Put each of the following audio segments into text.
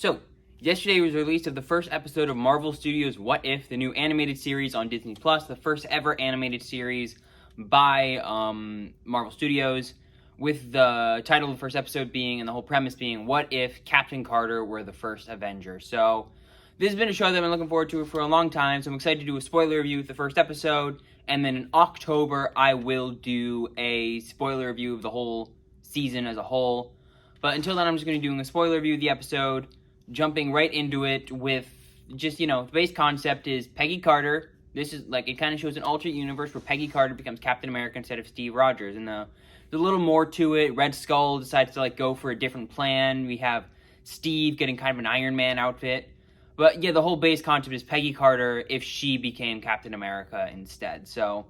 So, yesterday was the release of the first episode of Marvel Studios' What If, the new animated series on Disney+, the first ever animated series by Marvel Studios, with the title of the first episode being, and the whole premise being, what if Captain Carter were the first Avenger? So, this has been a show that I've been looking forward to for a long time, so I'm excited to do a spoiler review of the first episode, and then in October, I will do a spoiler review of the whole season as a whole. But until then, I'm just going to be doing a spoiler review of the episode, jumping right into it with just, the base concept is Peggy Carter. This is, it kind of shows an alternate universe where Peggy Carter becomes Captain America instead of Steve Rogers. And there's a little more to it. Red Skull decides to, go for a different plan. We have Steve getting kind of an Iron Man outfit. But, yeah, the whole base concept is Peggy Carter if she became Captain America instead. So,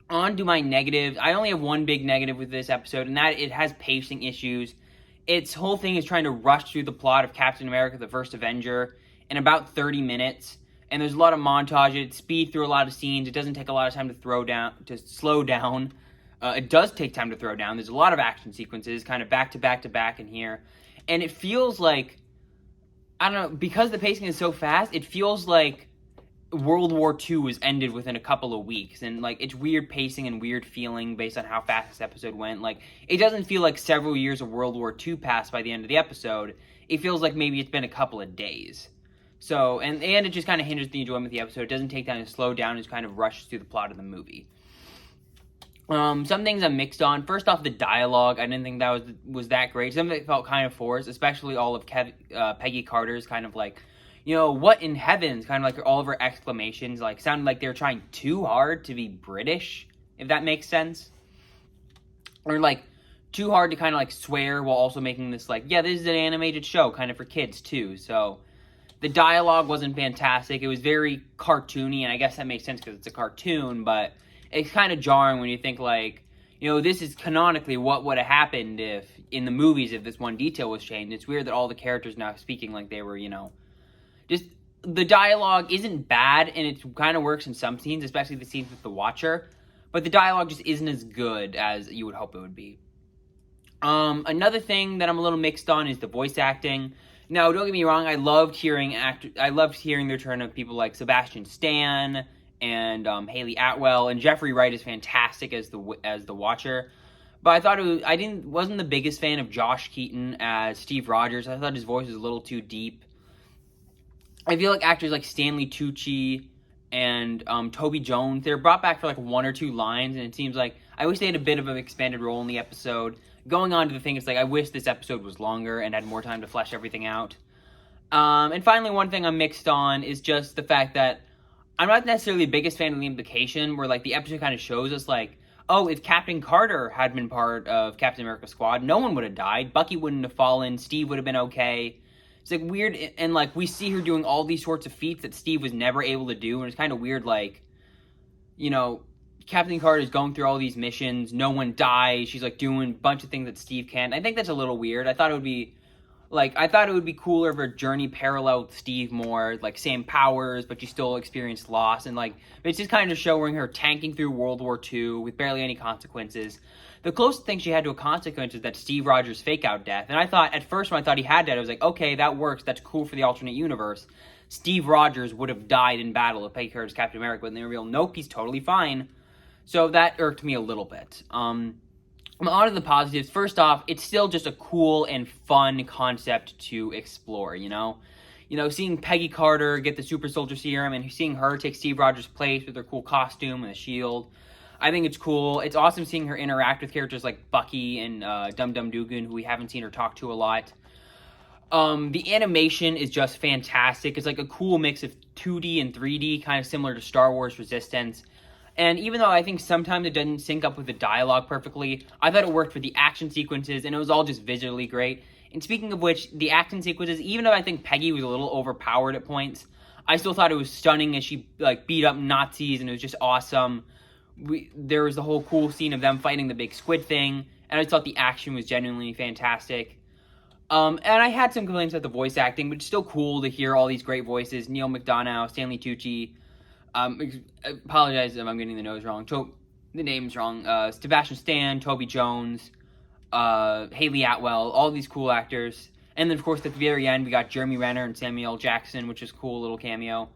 on to my negatives. I only have one big negative with this episode, and that it has pacing issues. Its whole thing is trying to rush through the plot of Captain America, the First Avenger, in about 30 minutes. And there's a lot of montage. It speeds through a lot of scenes. It doesn't take a lot of time to slow down. It does take time to throw down. There's a lot of action sequences, kind of back to back to back in here. And it feels like, I don't know, because the pacing is so fast, it feels like World War II was ended within a couple of weeks, and it's weird pacing and weird feeling based on how fast this episode went. It doesn't feel like several years of World War II passed by the end of the episode. It feels like maybe it's been a couple of days. So, and it just kind of hinders the enjoyment of the episode. It doesn't take time to slow down, it just kind of rushes through the plot of the movie. Some things I'm mixed on. First off, the dialogue. I didn't think that was that great. Some of it felt kind of forced, especially all of Peggy Carter's kind of what in heavens, kind of all of her exclamations, sounded like they were trying too hard to be British, if that makes sense. Or, too hard to kind of, swear while also making this, this is an animated show, kind of for kids, too. So, the dialogue wasn't fantastic. It was very cartoony, and I guess that makes sense because it's a cartoon, but it's kind of jarring when you think, this is canonically what would have happened if, in the movies, if this one detail was changed. It's weird that all the characters now speaking like they were, just, the dialogue isn't bad, and it kind of works in some scenes, especially the scenes with the Watcher, but the dialogue just isn't as good as you would hope it would be. Another thing that I'm a little mixed on is the voice acting. Now, don't get me wrong, I loved hearing the return of people like Sebastian Stan and Haley Atwell, and Jeffrey Wright is fantastic as the Watcher. But I thought wasn't the biggest fan of Josh Keaton as Steve Rogers. I thought his voice was a little too deep. I feel like actors like Stanley Tucci and Toby Jones, they're brought back for one or two lines, and it seems like I wish they had a bit of an expanded role in the episode. Going on to the thing, it's I wish this episode was longer and had more time to flesh everything out. And finally, one thing I'm mixed on is just the fact that I'm not necessarily the biggest fan of the implication where the episode kind of shows us if Captain Carter had been part of Captain America's squad, no one would have died. Bucky wouldn't have fallen. Steve would have been okay. It's weird, and we see her doing all these sorts of feats that Steve was never able to do, and it's kind of weird, Captain Carter is going through all these missions, no one dies, she's doing a bunch of things that Steve can't. I think that's a little weird. I thought it would be cooler if her journey paralleled Steve more, same powers, but she still experienced loss, and it's just kind of showing her tanking through World War II with barely any consequences. The closest thing she had to a consequence is that Steve Rogers fake-out death. And I thought, at first when I thought he had that, I was okay, that works, that's cool for the alternate universe. Steve Rogers would have died in battle if Peggy Carter's Captain America, but they revealed, nope, he's totally fine. So that irked me a little bit. On to the positives. First off, it's still just a cool and fun concept to explore, seeing Peggy Carter get the super soldier serum and seeing her take Steve Rogers' place with her cool costume and the shield. I think it's cool. It's awesome seeing her interact with characters like Bucky and Dum Dum Dugan, who we haven't seen her talk to a lot. The animation is just fantastic. It's a cool mix of 2D and 3D, kind of similar to Star Wars Resistance. And even though I think sometimes it doesn't sync up with the dialogue perfectly, I thought it worked for the action sequences, and it was all just visually great. And speaking of which, the action sequences, even though I think Peggy was a little overpowered at points, I still thought it was stunning as she beat up Nazis, and it was just awesome. There was the whole cool scene of them fighting the big squid thing, and I just thought the action was genuinely fantastic. And I had some complaints about the voice acting, but it's still cool to hear all these great voices. Neil McDonough, Stanley Tucci, apologize if I'm getting the names wrong. Sebastian Stan, Toby Jones, Haley Atwell, all these cool actors. And then, of course, at the very end, we got Jeremy Renner and Samuel L. Jackson, which is a cool little cameo.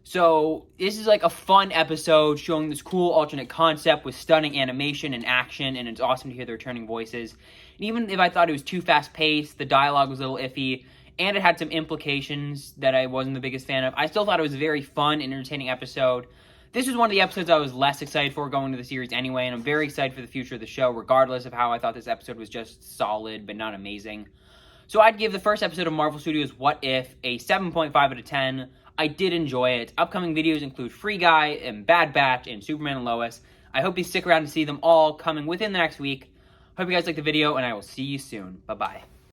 So this is like a fun episode showing this cool alternate concept with stunning animation and action, and it's awesome to hear the returning voices. And even if I thought it was too fast-paced, the dialogue was a little iffy, and it had some implications that I wasn't the biggest fan of, I still thought it was a very fun and entertaining episode. This was one of the episodes I was less excited for going to the series anyway, and I'm very excited for the future of the show, regardless of how I thought this episode was just solid, but not amazing. So I'd give the first episode of Marvel Studios' What If a 7.5 out of 10. I did enjoy it. Upcoming videos include Free Guy and Bad Batch and Superman and Lois. I hope you stick around to see them all coming within the next week. Hope you guys liked the video, and I will see you soon. Bye-bye.